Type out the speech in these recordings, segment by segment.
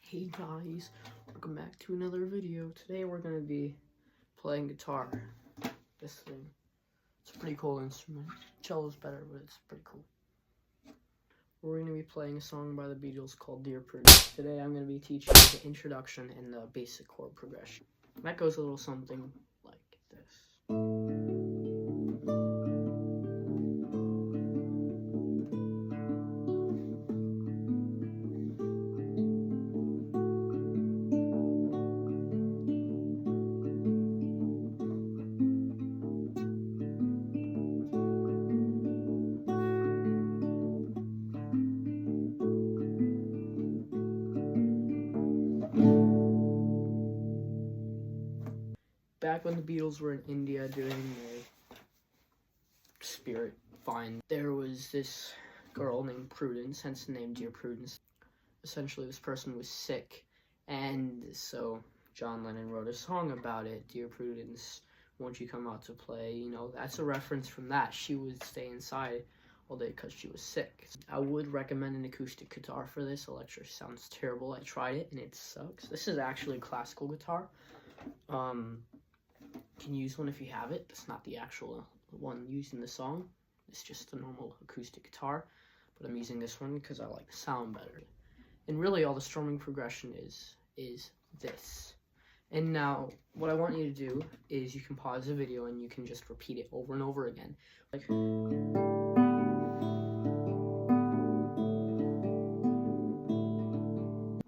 Hey guys, welcome back to another video. Today we're going to be playing guitar. This thing. It's a pretty cool instrument. Cello's better, but it's pretty cool. We're going to be playing a song by the Beatles called Dear Prudence. Today I'm going to be teaching you the introduction and the basic chord progression. That goes a little something like this. Back when the Beatles were in India doing a spirit find, there was this girl named Prudence, hence the name Dear Prudence. Essentially, this person was sick, and so John Lennon wrote a song about it. Dear Prudence, won't you come out to play? You know, that's a reference from that. She would stay inside all day because she was sick. I would recommend an acoustic guitar for this. Electric sounds terrible. I tried it and it sucks. This is actually a classical guitar. You can use one if you have it. That's not the actual one used in the song. It's just a normal acoustic guitar, but I'm using this one because I like the sound better. And really all the strumming progression is this. And now what I want you to do is you can pause the video and you can just repeat it over and over again. Like,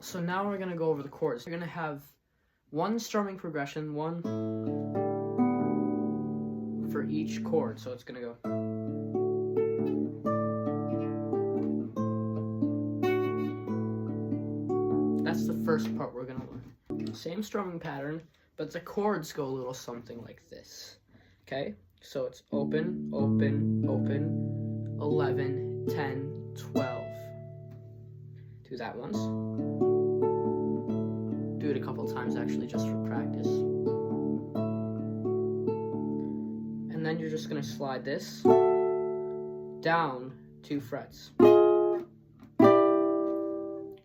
so now we're gonna go over the chords. We're gonna have one strumming progression, one for each chord. So it's gonna go. That's the first part we're gonna learn. Same strumming pattern, but the chords go a little something like this. Okay? So it's open, open, open, 11, 10, 12. Do that once. Do it a couple times actually just for practice. And then you're just going to slide this down 2 frets.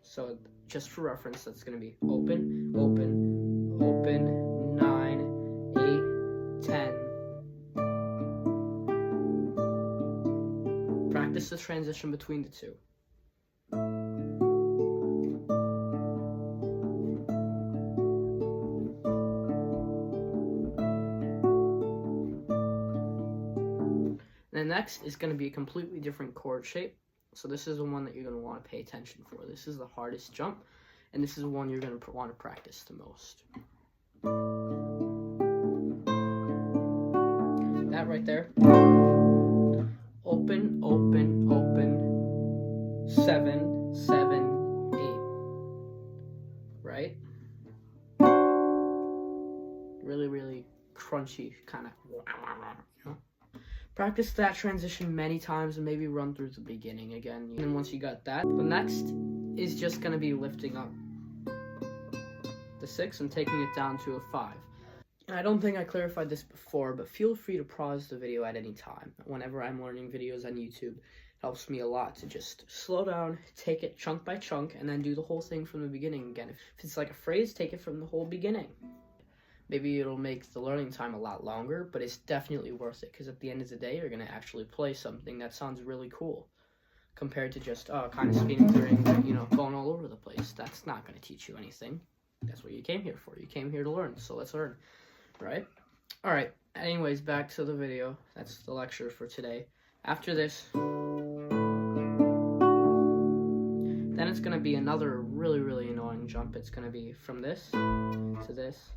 So just for reference, that's going to be open, open, open, 9, 8, 10. Practice the transition between the two. And next is going to be a completely different chord shape. So this is the one that you're going to want to pay attention for. This is the hardest jump, and this is the one you're going to want to practice the most. That right there. Open, open, open, 7, 7, 8. Right? Really, really crunchy kind of, you know? Practice that transition many times and maybe run through the beginning again. And then once you got that, the next is just going to be lifting up the 6 and taking it down to a 5. And I don't think I clarified this before, but feel free to pause the video at any time. Whenever I'm learning videos on YouTube, it helps me a lot to just slow down, take it chunk by chunk, and then do the whole thing from the beginning again. If it's like a phrase, take it from the whole beginning. Maybe it'll make the learning time a lot longer, but it's definitely worth it because at the end of the day, you're going to actually play something that sounds really cool compared to just kind of spinning through, you know, going all over the place. That's not going to teach you anything. That's what you came here for. You came here to learn, so let's learn, right? All right, anyways, back to the video. That's the lecture for today. After this, then it's going to be another really, really annoying jump. It's going to be from this to this.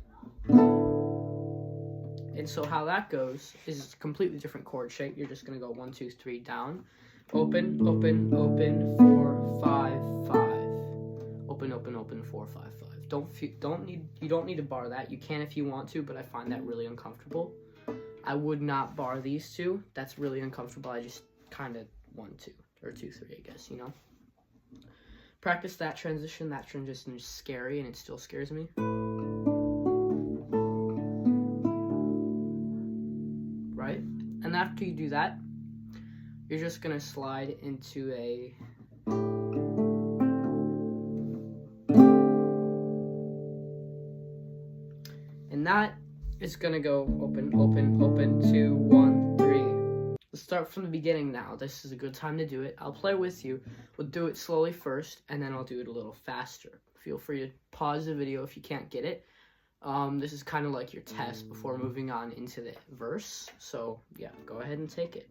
And so how that goes is a completely different chord shape. You're just going to go 1, 2, 3 down. Open, open, open, 4, 5, 5. Open, open, open, 4, 5, 5. You don't need to bar that. You can if you want to, but I find that really uncomfortable. I would not bar these two. That's really uncomfortable. I just kind of 1, 2 or 2, 3, I guess, you know. Practice that transition. That transition is scary and it still scares me. Right? And after you do that, you're just going to slide into a that is gonna go open, open, open, 2, 1, 3. Let's start from the beginning now. This is a good time to do it. I'll play with you. We'll do it slowly first, and then I'll do it a little faster. Feel free to pause the video if you can't get it. This is kind of like your test before moving on into the verse. So yeah, go ahead and take it.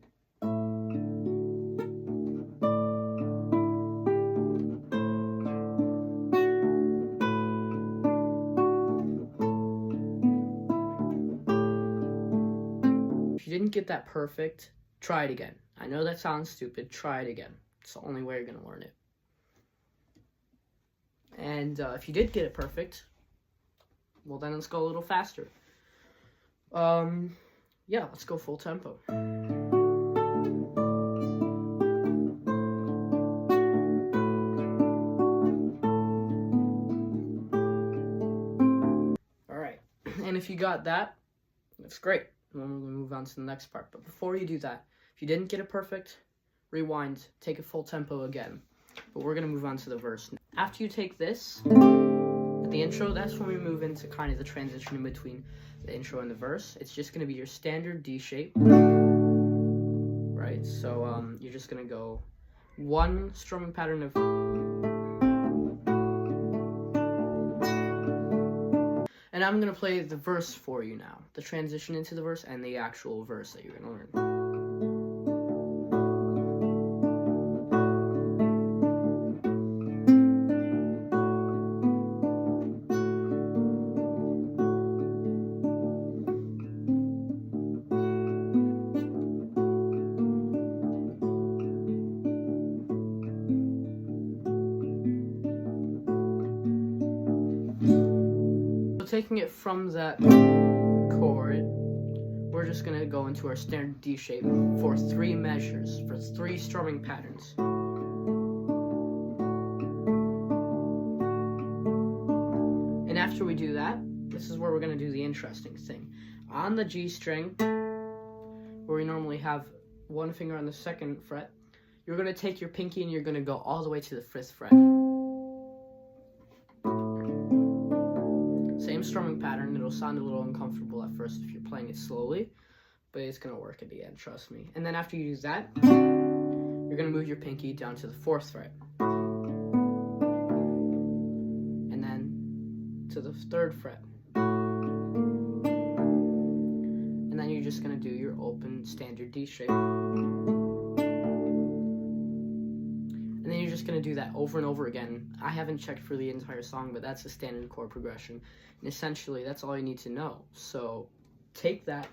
If you didn't get that perfect, try it again. I know that sounds stupid. Try it again. It's the only way you're going to learn it. And if you did get it perfect, well, then let's go a little faster. Yeah, let's go full tempo. All right, and if you got that, that's great. And then we're going to move on to the next part. But before you do that, if you didn't get it perfect, rewind, take it full tempo again. But we're going to move on to the verse. After you take this, at the intro, that's when we move into kind of the transition in between the intro and the verse. It's just going to be your standard D shape, right? So you're just going to go one strumming pattern of, and I'm going to play the verse for you now, the transition into the verse and the actual verse that you're going to learn. Taking it from that chord, we're just going to go into our standard D shape for 3 measures, for 3 strumming patterns. And after we do that, this is where we're going to do the interesting thing. On the G string, where we normally have one finger on the 2nd fret, you're going to take your pinky and you're going to go all the way to the 5th fret. Same strumming pattern. It'll sound a little uncomfortable at first if you're playing it slowly, but it's going to work at the end, trust me. And then after you do that, you're going to move your pinky down to the 4th fret. And then to the 3rd fret. And then you're just going to do your open standard D shape. And then you're just going to do that over and over again. I haven't checked for the entire song, but that's a standard chord progression. And essentially, that's all you need to know. So take that.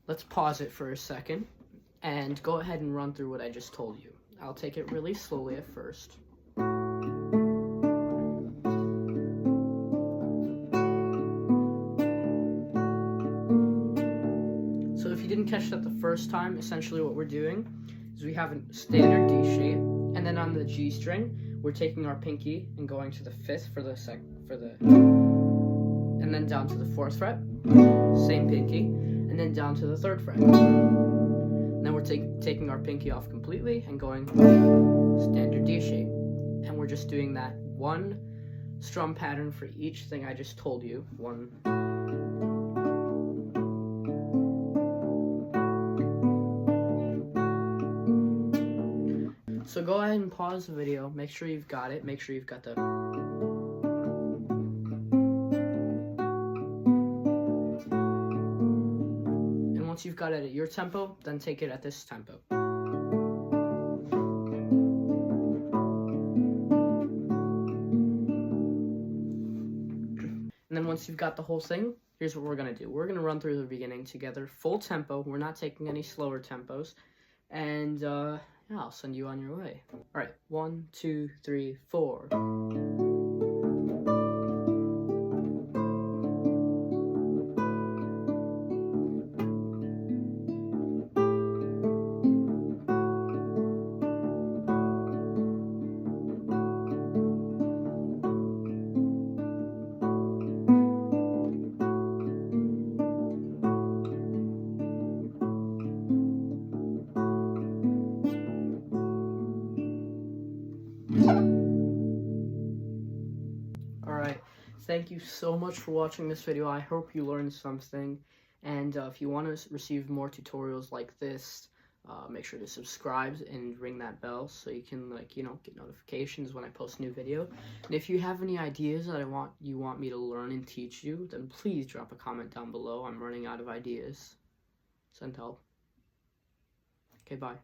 Let's pause it for a second and go ahead and run through what I just told you. I'll take it really slowly at first. So if you didn't catch that the first time, essentially what we're doing is we have a standard D shape. And then on the G string, we're taking our pinky and going to the 5th and then down to the 4th fret, same pinky, and then down to the 3rd fret. And then we're taking our pinky off completely and going standard D shape. And we're just doing that one strum pattern for each thing I just told you. One. So go ahead and pause the video, make sure you've got it, make sure you've got the... And once you've got it at your tempo, then take it at this tempo. And then once you've got the whole thing, here's what we're going to do. We're going to run through the beginning together, full tempo. We're not taking any slower tempos. And, yeah, I'll send you on your way. All right, 1, 2, 3, 4. Thank you so much for watching this video. I hope you learned something. And if you want to receive more tutorials like this, make sure to subscribe and ring that bell so you can, like, you know, get notifications when I post a new video. And if you have any ideas that you want me to learn and teach you, then please drop a comment down below. I'm running out of ideas. Send help. Okay, bye.